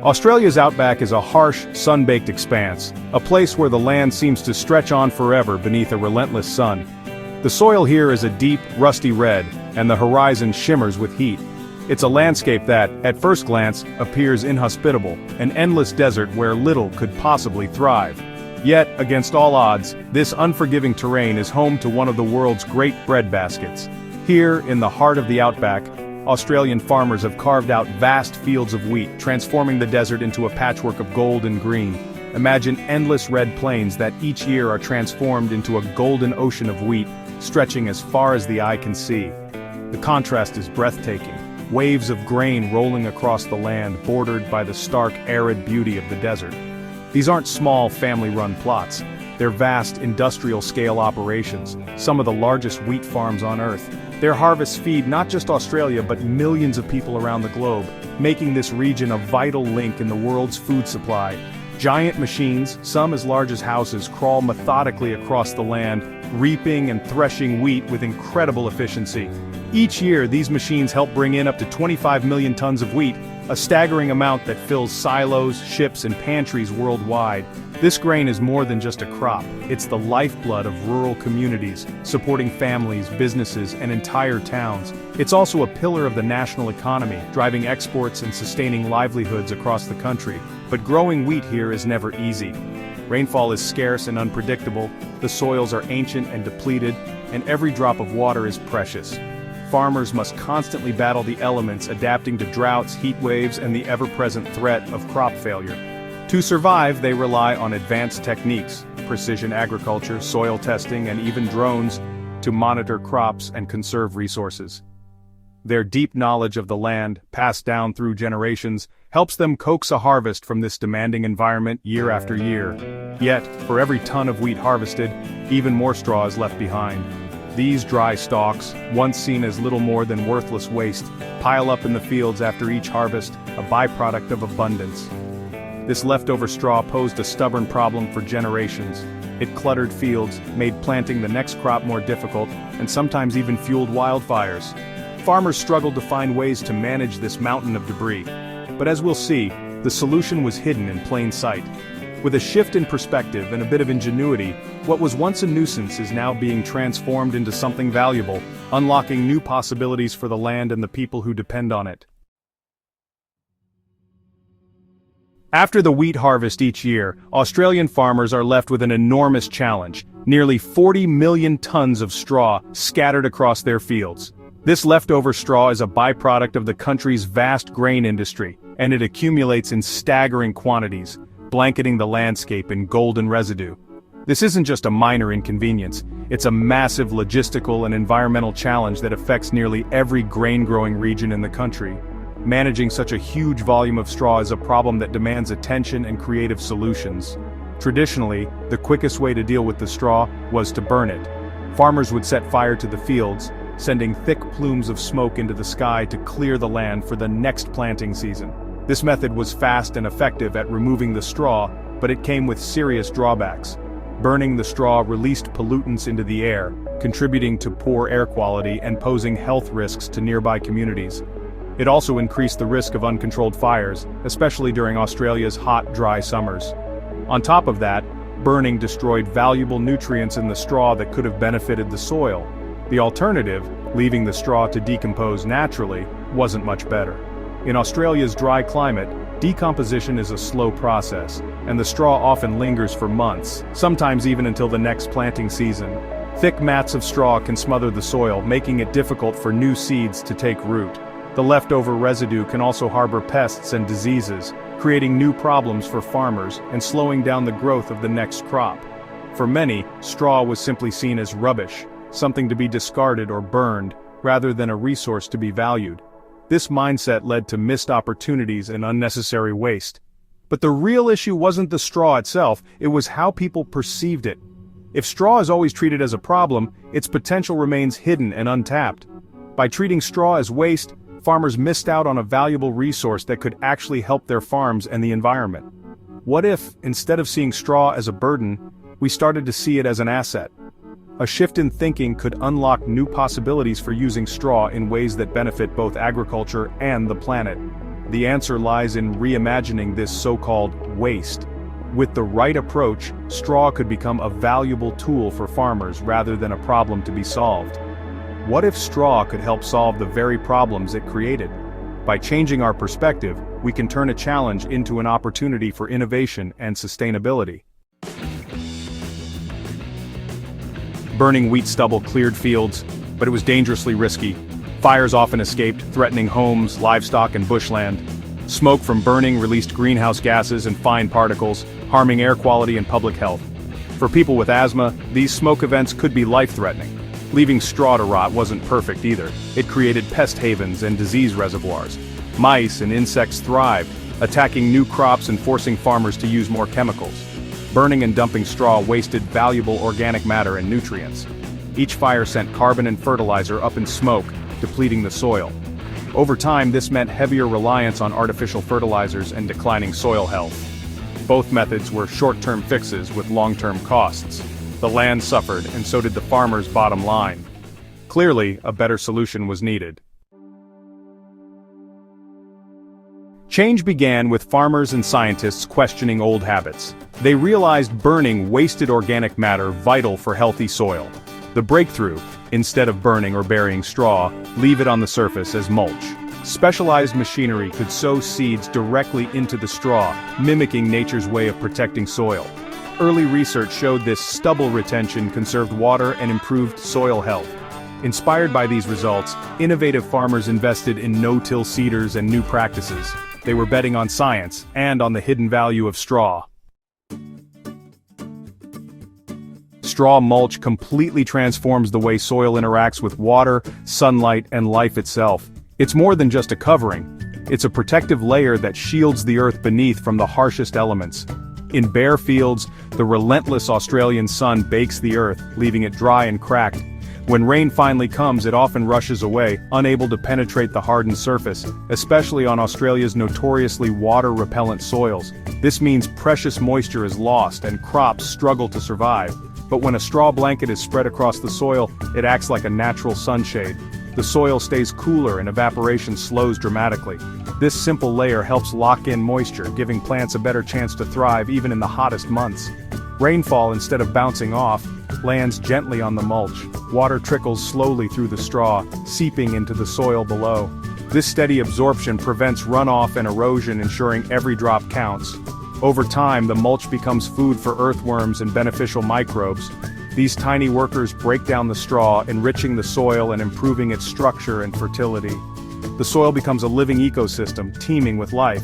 Australia's outback is a harsh, sun-baked expanse, a place where the land seems to stretch on forever beneath a relentless sun. The soil here is a deep, rusty red, and the horizon shimmers with heat. It's a landscape that, at first glance, appears inhospitable, an endless desert where little could possibly thrive. Yet, against all odds, this unforgiving terrain is home to one of the world's great breadbaskets. Here, in the heart of the outback, Australian farmers have carved out vast fields of wheat, transforming the desert into a patchwork of gold and green. Imagine endless red plains that each year are transformed into a golden ocean of wheat, stretching as far as the eye can see. The contrast is breathtaking. Waves of grain rolling across the land bordered by the stark arid beauty of the desert. These aren't small family-run plots. They're vast industrial-scale operations, some of the largest wheat farms on Earth. Their harvests feed not just Australia but millions of people around the globe, making this region a vital link in the world's food supply. Giant machines, some as large as houses, crawl methodically across the land, reaping and threshing wheat with incredible efficiency. Each year, these machines help bring in up to 25 million tons of wheat, a staggering amount that fills silos, ships, and pantries worldwide. This grain is more than just a crop. It's the lifeblood of rural communities, supporting families, businesses, and entire towns. It's also a pillar of the national economy, driving exports and sustaining livelihoods across the country. But growing wheat here is never easy. Rainfall is scarce and unpredictable, the soils are ancient and depleted, and every drop of water is precious. Farmers must constantly battle the elements, adapting to droughts, heat waves, and the ever-present threat of crop failure. To survive, they rely on advanced techniques, precision agriculture, soil testing, and even drones, to monitor crops and conserve resources. Their deep knowledge of the land, passed down through generations, helps them coax a harvest from this demanding environment year after year. Yet, for every ton of wheat harvested, even more straw is left behind. These dry stalks, once seen as little more than worthless waste, pile up in the fields after each harvest, a byproduct of abundance. This leftover straw posed a stubborn problem for generations. It cluttered fields, made planting the next crop more difficult, and sometimes even fueled wildfires. Farmers struggled to find ways to manage this mountain of debris. But as we'll see, the solution was hidden in plain sight. With a shift in perspective and a bit of ingenuity, what was once a nuisance is now being transformed into something valuable, unlocking new possibilities for the land and the people who depend on it. After the wheat harvest each year, Australian farmers are left with an enormous challenge: nearly 40 million tons of straw scattered across their fields. This leftover straw is a byproduct of the country's vast grain industry, and it accumulates in staggering quantities, blanketing the landscape in golden residue. This isn't just a minor inconvenience, it's a massive logistical and environmental challenge that affects nearly every grain-growing region in the country. Managing such a huge volume of straw is a problem that demands attention and creative solutions. Traditionally, the quickest way to deal with the straw was to burn it. Farmers would set fire to the fields, sending thick plumes of smoke into the sky to clear the land for the next planting season. This method was fast and effective at removing the straw, but it came with serious drawbacks. Burning the straw released pollutants into the air, contributing to poor air quality and posing health risks to nearby communities. It also increased the risk of uncontrolled fires, especially during Australia's hot, dry summers. On top of that, burning destroyed valuable nutrients in the straw that could have benefited the soil. The alternative, leaving the straw to decompose naturally, wasn't much better. In Australia's dry climate, decomposition is a slow process, and the straw often lingers for months, sometimes even until the next planting season. Thick mats of straw can smother the soil, making it difficult for new seeds to take root. The leftover residue can also harbor pests and diseases, creating new problems for farmers and slowing down the growth of the next crop. For many, straw was simply seen as rubbish, something to be discarded or burned, rather than a resource to be valued. This mindset led to missed opportunities and unnecessary waste. But the real issue wasn't the straw itself, it was how people perceived it. If straw is always treated as a problem, its potential remains hidden and untapped. By treating straw as waste, farmers missed out on a valuable resource that could actually help their farms and the environment. What if, instead of seeing straw as a burden, we started to see it as an asset? A shift in thinking could unlock new possibilities for using straw in ways that benefit both agriculture and the planet. The answer lies in reimagining this so-called waste. With the right approach, straw could become a valuable tool for farmers rather than a problem to be solved. What if straw could help solve the very problems it created? By changing our perspective, we can turn a challenge into an opportunity for innovation and sustainability. Burning wheat stubble cleared fields, but it was dangerously risky. Fires often escaped, threatening homes, livestock, and bushland. Smoke from burning released greenhouse gases and fine particles, harming air quality and public health. For people with asthma, these smoke events could be life-threatening. Leaving straw to rot wasn't perfect either. It created pest havens and disease reservoirs. Mice and insects thrived, attacking new crops and forcing farmers to use more chemicals. Burning and dumping straw wasted valuable organic matter and nutrients. Each fire sent carbon and fertilizer up in smoke, depleting the soil. Over time, this meant heavier reliance on artificial fertilizers and declining soil health. Both methods were short-term fixes with long-term costs. The land suffered, and so did the farmer's bottom line. Clearly, a better solution was needed. Change began with farmers and scientists questioning old habits. They realized burning wasted organic matter vital for healthy soil. The breakthrough, instead of burning or burying straw, leave it on the surface as mulch. Specialized machinery could sow seeds directly into the straw, mimicking nature's way of protecting soil. Early research showed this stubble retention conserved water and improved soil health. Inspired by these results, innovative farmers invested in no-till seeders and new practices. They were betting on science and on the hidden value of straw. Straw mulch completely transforms the way soil interacts with water, sunlight, and life itself. It's more than just a covering. It's a protective layer that shields the earth beneath from the harshest elements. In bare fields, the relentless Australian sun bakes the earth, leaving it dry and cracked. When rain finally comes, it often rushes away, unable to penetrate the hardened surface, especially on Australia's notoriously water-repellent soils. This means precious moisture is lost and crops struggle to survive. But when a straw blanket is spread across the soil, it acts like a natural sunshade. The soil stays cooler and evaporation slows dramatically. This simple layer helps lock in moisture, giving plants a better chance to thrive even in the hottest months. Rainfall, instead of bouncing off, lands gently on the mulch. Water trickles slowly through the straw, seeping into the soil below. This steady absorption prevents runoff and erosion, ensuring every drop counts. Over time, the mulch becomes food for earthworms and beneficial microbes. These tiny workers break down the straw, enriching the soil and improving its structure and fertility. The soil becomes a living ecosystem, teeming with life.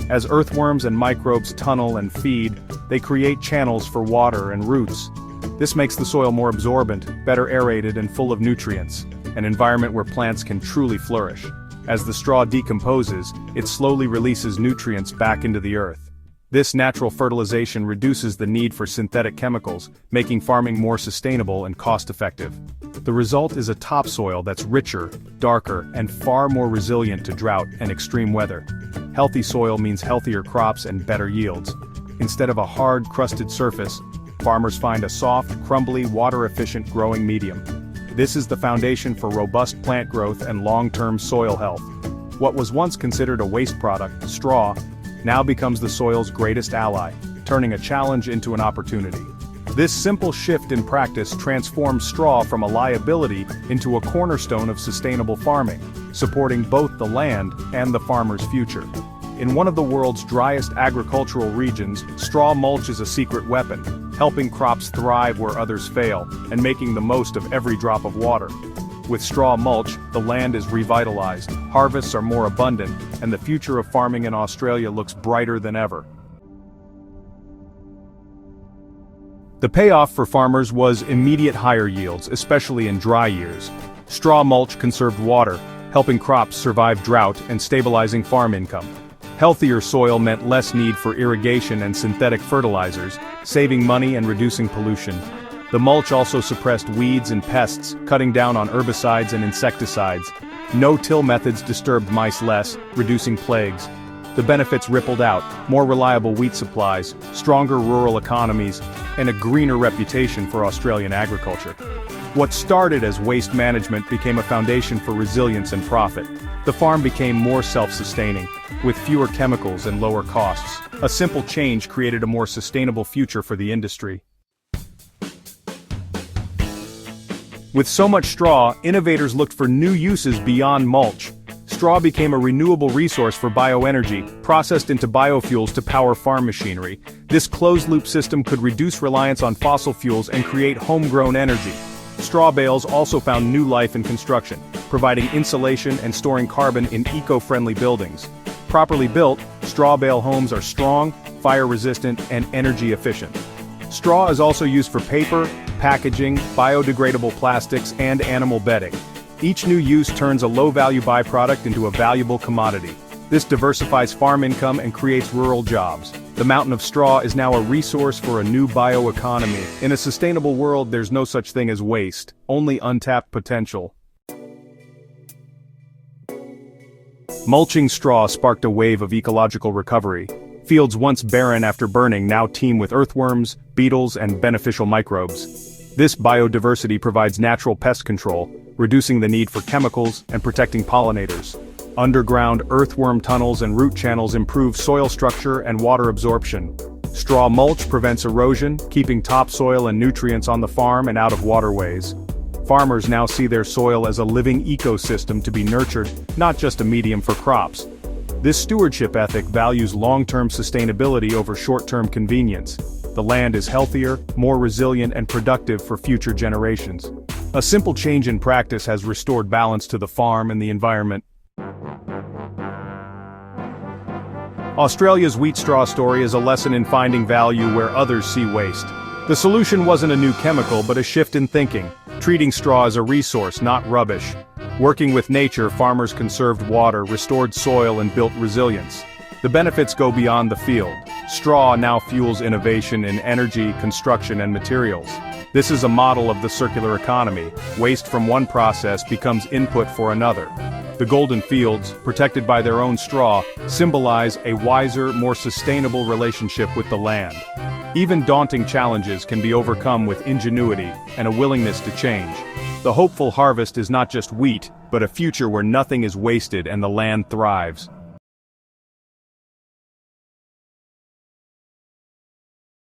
As earthworms and microbes tunnel and feed, they create channels for water and roots. This makes the soil more absorbent, better aerated, and full of nutrients, an environment where plants can truly flourish. As the straw decomposes, it slowly releases nutrients back into the earth. This natural fertilization reduces the need for synthetic chemicals, making farming more sustainable and cost-effective. The result is a topsoil that's richer, darker, and far more resilient to drought and extreme weather. Healthy soil means healthier crops and better yields. Instead of a hard, crusted surface, farmers find a soft, crumbly, water-efficient growing medium. This is the foundation for robust plant growth and long-term soil health. What was once considered a waste product, straw, now becomes the soil's greatest ally, turning a challenge into an opportunity. This simple shift in practice transforms straw from a liability into a cornerstone of sustainable farming, supporting both the land and the farmer's future. In one of the world's driest agricultural regions, straw mulch is a secret weapon, helping crops thrive where others fail, and making the most of every drop of water. With straw mulch, the land is revitalized, harvests are more abundant, and the future of farming in Australia looks brighter than ever. The payoff for farmers was immediate higher yields, especially in dry years. Straw mulch conserved water, helping crops survive drought and stabilizing farm income. Healthier soil meant less need for irrigation and synthetic fertilizers, saving money and reducing pollution. The mulch also suppressed weeds and pests, cutting down on herbicides and insecticides. No-till methods disturbed mice less, reducing plagues. The benefits rippled out: more reliable wheat supplies, stronger rural economies, and a greener reputation for Australian agriculture. What started as waste management became a foundation for resilience and profit. The farm became more self-sustaining, with fewer chemicals and lower costs. A simple change created a more sustainable future for the industry. With so much straw, innovators looked for new uses beyond mulch. Straw became a renewable resource for bioenergy, processed into biofuels to power farm machinery. This closed-loop system could reduce reliance on fossil fuels and create homegrown energy. Straw bales also found new life in construction, providing insulation and storing carbon in eco-friendly buildings. Properly built, straw bale homes are strong, fire-resistant, and energy-efficient. Straw is also used for paper, packaging, biodegradable plastics, and animal bedding. Each new use turns a low-value byproduct into a valuable commodity. This diversifies farm income and creates rural jobs. The mountain of straw is now a resource for a new bioeconomy. In a sustainable world, there's no such thing as waste, only untapped potential. Mulching straw sparked a wave of ecological recovery. Fields once barren after burning now teem with earthworms, beetles, and beneficial microbes. This biodiversity provides natural pest control, reducing the need for chemicals and protecting pollinators. Underground earthworm tunnels and root channels improve soil structure and water absorption. Straw mulch prevents erosion, keeping topsoil and nutrients on the farm and out of waterways. Farmers now see their soil as a living ecosystem to be nurtured, not just a medium for crops. This stewardship ethic values long-term sustainability over short-term convenience. The land is healthier, more resilient, and productive for future generations. A simple change in practice has restored balance to the farm and the environment. Australia's wheat straw story is a lesson in finding value where others see waste. The solution wasn't a new chemical but a shift in thinking, treating straw as a resource, not rubbish. Working with nature, farmers conserved water, restored soil, and built resilience. The benefits go beyond the field. Straw now fuels innovation in energy, construction, and materials. This is a model of the circular economy. Waste from one process becomes input for another. The golden fields, protected by their own straw, symbolize a wiser, more sustainable relationship with the land. Even daunting challenges can be overcome with ingenuity and a willingness to change. The hopeful harvest is not just wheat, but a future where nothing is wasted and the land thrives.